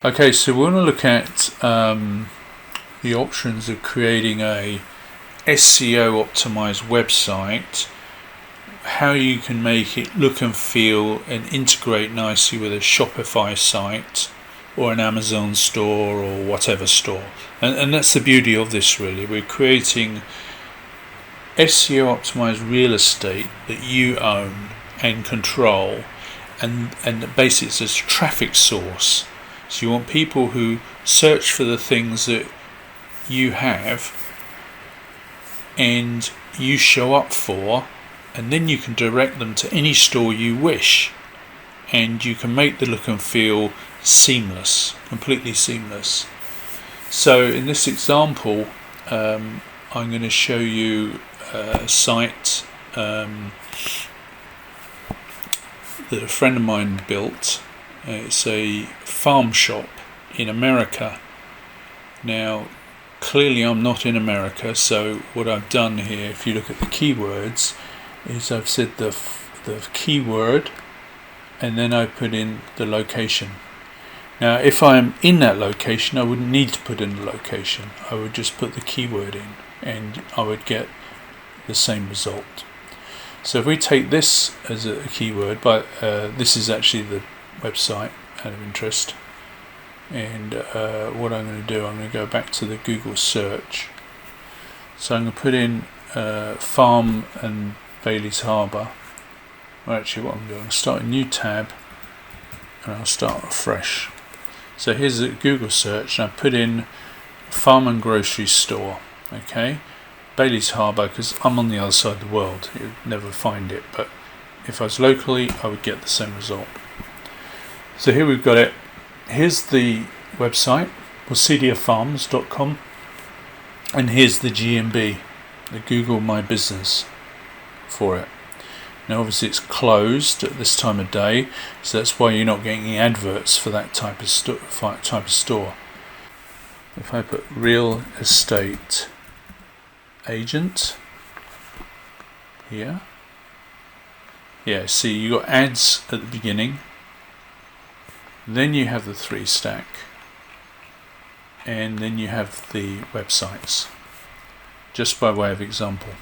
Okay, so we want to look at the options of creating a SEO optimized website, how you can make it look and feel and integrate nicely with a Shopify site or an Amazon store or whatever store. And that's the beauty of this, really. We're creating SEO optimized real estate that you own and control, and basically it's a traffic source. So you want people who search for the things that you have and you show up for, and then you can direct them to any store you wish, and you can make the look and feel seamless, completely seamless. So in this example, I'm going to show you a site that a friend of mine built. It's a farm shop in America. Now, clearly I'm not in America, so what I've done here, if you look at the keywords, is I've said the keyword and then I put in the location. Now, if I'm in that location, I wouldn't need to put in the location. I would just put the keyword in and I would get the same result. So if we take this as a keyword, but this is actually the website out of interest, and what I'm going to do, I'm going to go back to the Google search. So I'm going to put in farm and Bailey's Harbour. Well, actually what I'm doing, I'll start a new tab and I'll start afresh. So here's the Google search, and I put in farm and grocery store. Okay, Bailey's Harbour, because I'm on the other side of the world, you'd never find it, but if I was locally I would get the same result. So here we've got it. Here's the website, posediafarms.com, and here's the GMB, the Google My Business for it. Now obviously it's closed at this time of day, so that's why you're not getting any adverts for that type of store. If I put real estate agent here, yeah, see, you got ads at the beginning. Then you have the 3 stack, and then you have the websites, just by way of example.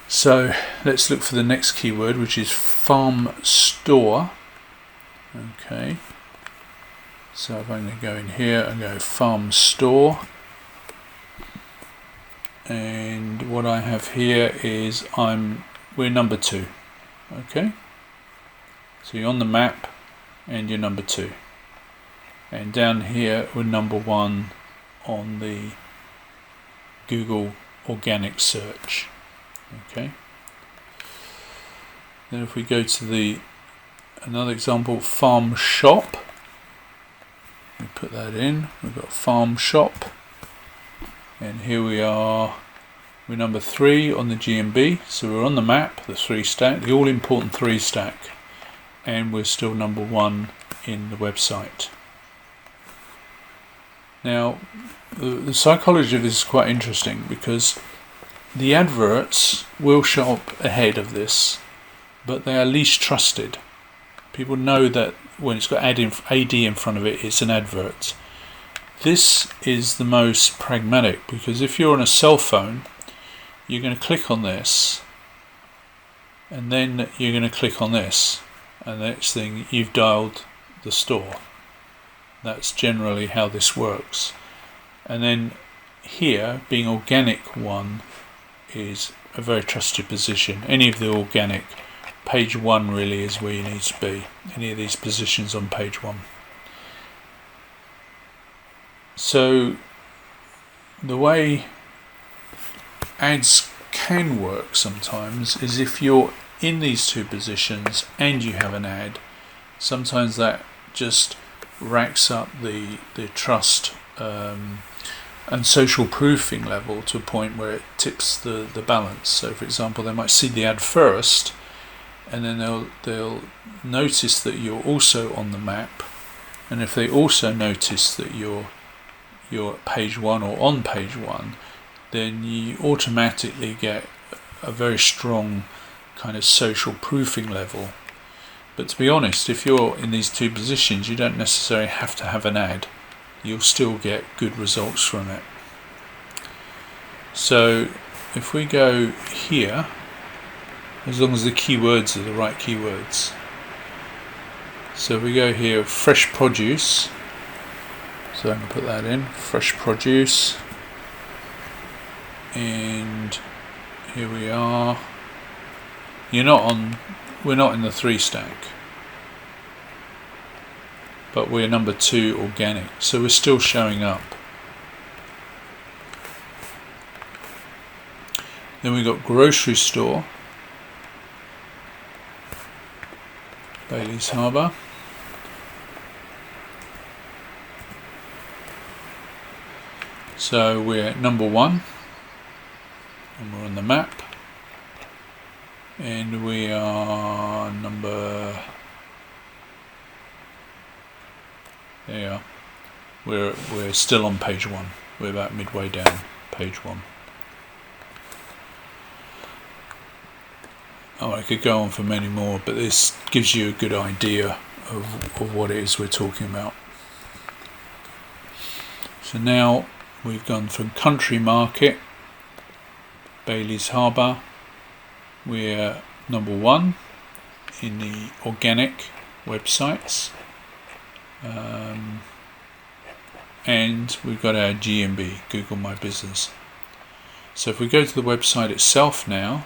So let's look for the next keyword, which is farm store. Okay, so if I'm going to go in here and go farm store, and what I have here is we're number 2. Okay, so you're on the map and you're number 2, and down here we're number 1 on the Google organic search. Okay, then if we go to another example, farm shop, we put that in, we've got farm shop, and here we are, we're number 3 on the GMB, so we're on the map, the 3 stack, the all important 3 stack, and we're still number 1 in the website. Now, the psychology of this is quite interesting, because the adverts will show up ahead of this, but they are least trusted. People know that when it's got AD in front of it, it's an advert. This is the most pragmatic, because if you're on a cell phone, you're going to click on this, and then you're going to click on this, and the next thing you've dialed the store. That's generally how this works. And then here, being organic 1 is a very trusted position. Any of the organic, page 1 really is where you need to be. Any of these positions on page 1. So the way ads can work sometimes is if you're in these 2 positions and you have an ad, sometimes that just racks up the trust and social proofing level to a point where it tips the balance. So for example, they might see the ad first, and then they'll notice that you're also on the map, and if they also notice that you're at page 1 or on page 1, then you automatically get a very strong kind of social proofing level, But to be honest, if you're in these two positions, you don't necessarily have to have an ad. You'll still get good results from it. So if we go here, as long as the keywords are the right keywords. So if we go here, fresh produce. So I'm going to put that in, fresh produce. And here we are. We're not in the 3 stack. But we're number 2 organic. So we're still showing up. Then we've got grocery store. Bailey's Harbour. So we're number 1. And we're on the map. And we are number... There you are. We're still on page 1. We're about midway down page 1. Oh, I could go on for many more, but this gives you a good idea of what it is we're talking about. So now we've gone from country market, Bailey's Harbour. We're number 1 in the organic websites. And we've got our GMB, Google My Business. So if we go to the website itself now,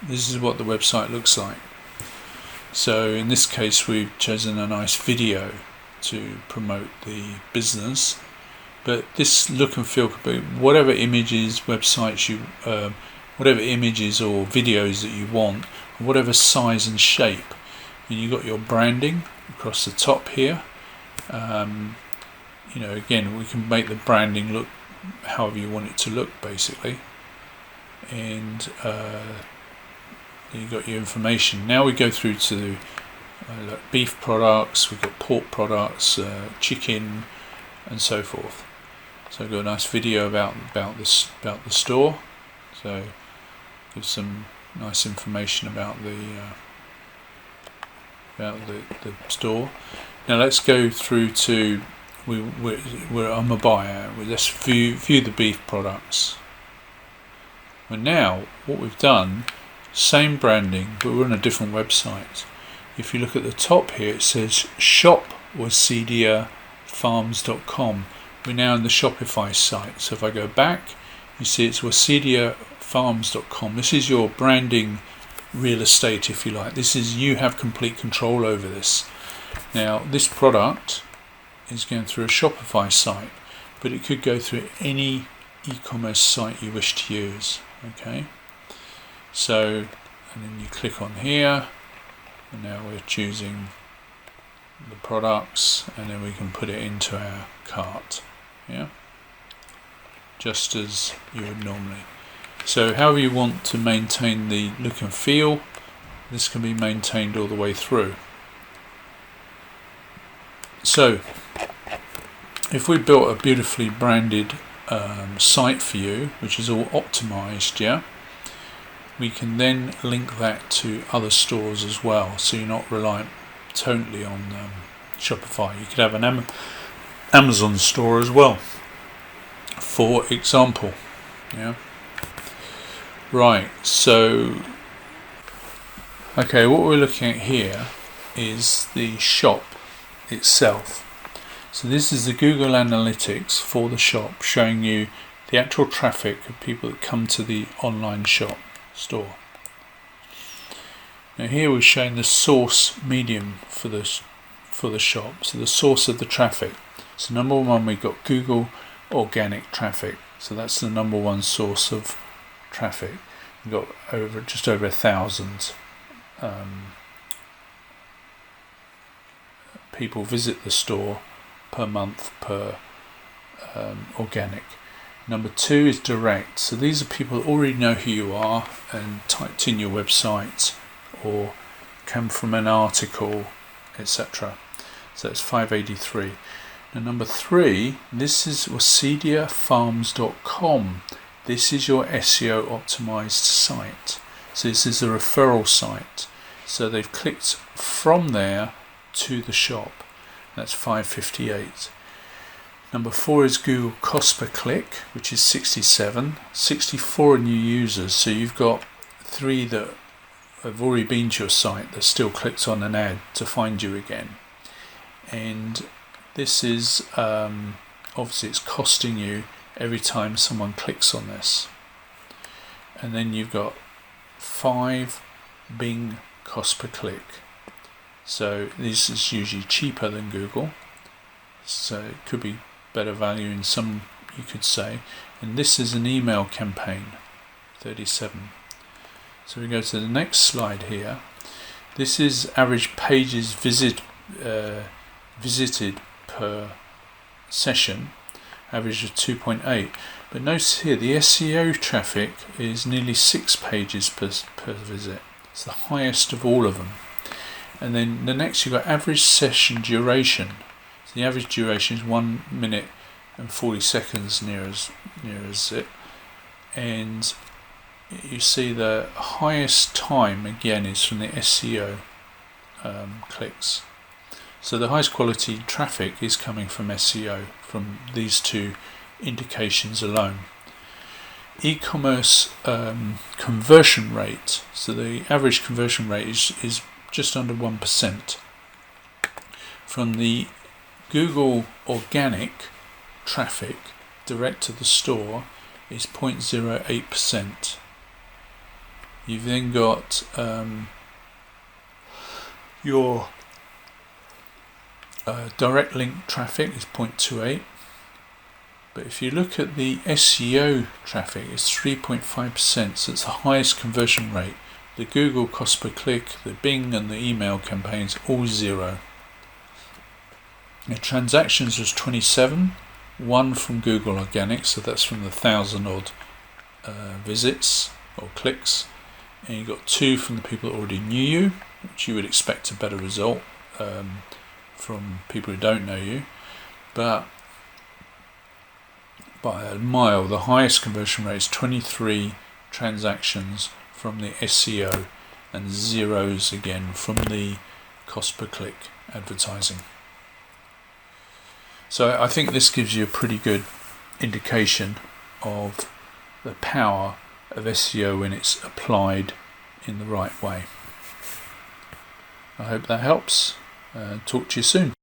this is what the website looks like. So in this case, we've chosen a nice video to promote the business. But this look and feel could be whatever images, websites you, whatever images or videos that you want, whatever size and shape. And you've got your branding across the top here. Again, we can make the branding look however you want it to look, basically. And you got your information. Now we go through to beef products. We've got pork products, chicken, and so forth. So I've got a nice video about the store. So give some nice information about the store. Now let's go through to I'm a buyer. Let's view the beef products. And now what we've done, same branding, but we're on a different website. If you look at the top here, it says shop.wasediafarms.com. We're now in the Shopify site. So if I go back, you see it's wasediafarms.com. This is your branding real estate, if you like. You have complete control over this. Now this product is going through a Shopify site, but it could go through any e-commerce site you wish to use. Okay, so and then you click on here, and now we're choosing the products, and then we can put it into our cart. Yeah, just as you would normally. So however you want to maintain the look and feel, this can be maintained all the way through. So if we built a beautifully branded site for you, which is all optimized, we can then link that to other stores as well, so you're not reliant totally on Shopify. You could have an Amazon store as well, for example. Right, so okay, what we're looking at here is the shop itself. So this is the Google Analytics for the shop, showing you the actual traffic of people that come to the online store. Now here we're showing the source medium for the shop, so the source of the traffic. So number 1, we've got Google organic traffic, so that's the number 1 source of traffic. We've got just over 1,000 people visit the store per month per organic. Number 2 is direct. So these are people that already know who you are and typed in your website or come from an article, etc. So it's 583. Now number 3, this is wasediafarms.com. This is your SEO optimized site. So this is a referral site. So they've clicked from there to the shop. That's 558. Number 4 is Google cost per click, which is 67. 64 new users. So you've got 3 that have already been to your site that still clicked on an ad to find you again. And this is obviously it's costing you every time someone clicks on this. And then you've got 5 Bing cost per click. So this is usually cheaper than Google, so it could be better value in some, you could say. And this is an email campaign, 37. So we go to the next slide here. This is average pages visited per session, average of 2.8. But notice here the SEO traffic is nearly 6 pages per visit. It's the highest of all of them. And then the next you've got average session duration. So the average duration is 1 minute and 40 seconds near as it. And you see the highest time again is from the SEO clicks. So the highest quality traffic is coming from SEO, from these 2 indications alone. E-commerce conversion rate. So the average conversion rate is just under 1%. From the Google organic traffic direct to the store is 0.08%. You've then got your direct link traffic is 0.28. But if you look at the SEO traffic, it's 3.5%, so it's the highest conversion rate. The Google cost per click, the Bing and the email campaigns, all 0. The transactions was 27, 1 from Google Organic, so that's from the 1,000 odd visits or clicks, and you got 2 from the people that already knew you, which you would expect a better result from people who don't know you, but by a mile the highest conversion rate is 23 transactions from the SEO and 0s again from the cost per click advertising. So I think this gives you a pretty good indication of the power of SEO when it's applied in the right way. I hope that helps. Talk to you soon.